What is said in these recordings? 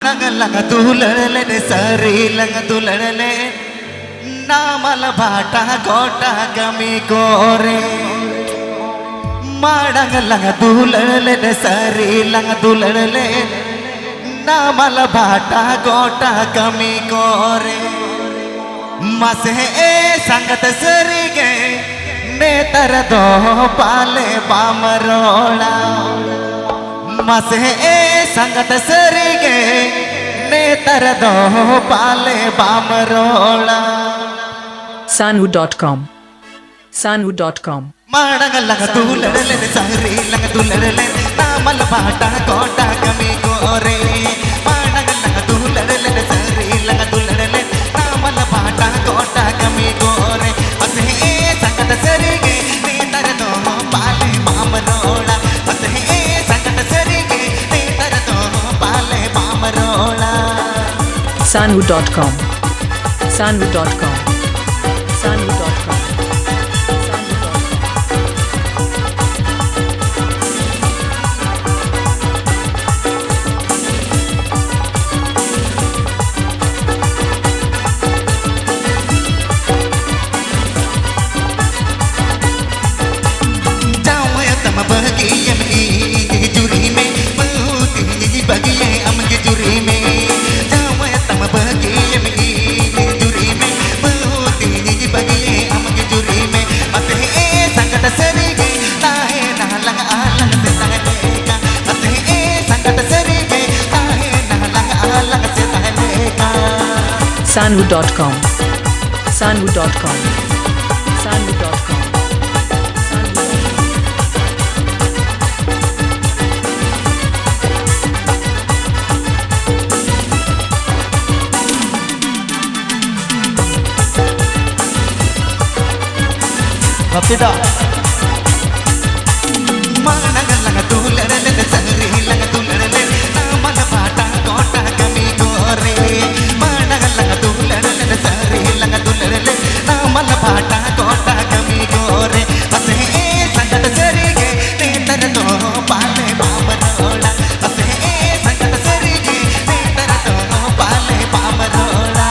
lung तुलड़ले सरी lung तुलड़ले नामल भाटा गोटा गमी कोरे माडंग लंग तुलड़ले सरी लंग तुलड़ले नामल भाटा गोटा गमी कोरे मसे संगत सरी गे नेतर दो पाले बामरोड़ा मसे संगत सरी गे नेतर दो पाले बामरोड़ा Sanu.com माडंग लंग तुलड़ले सरी लंग तुलड़ले नामल भाटा गोटा गमी गोरे माडंग लंग तुलड़ले सरी लंग तुलड़ले नामल भाटा गोटा गमी गोरे मसे संगत सरी गे नेतर दो पाले बामरोड़ा मसे संगत सरी गे नेतर दो पाले बामरोड़ा Sanu.com Sanu.com Rapida माडंग लंग तुलड़ले सरी लंग तुलड़ले नामल भाटा गोटा गमी गोरे माडंग लंग तुलड़ले सरी लंग तुलड़ले नामल भाटा गोटा गमी गोरे मसे संगत सरी गे नेतर दो पाले बामरोड़ा मसे संगत सरी गे नेतर दो पाले बामरोड़ा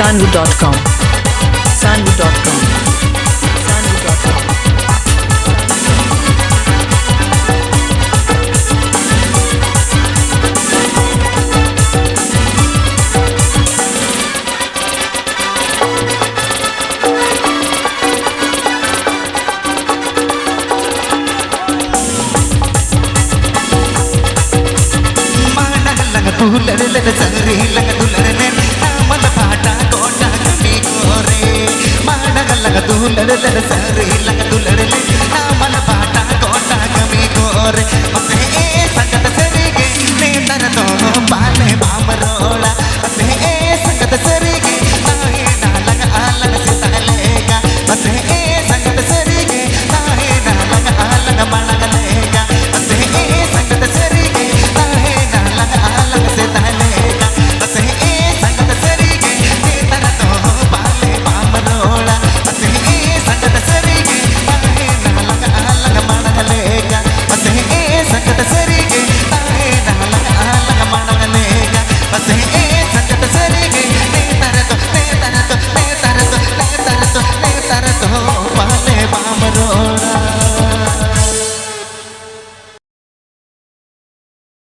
Sanu.com तुलड़ले सरी लंग तुलड़ले नामल भाटा गोटा गमी गोरे माडंग लंग तुलड़ले सरी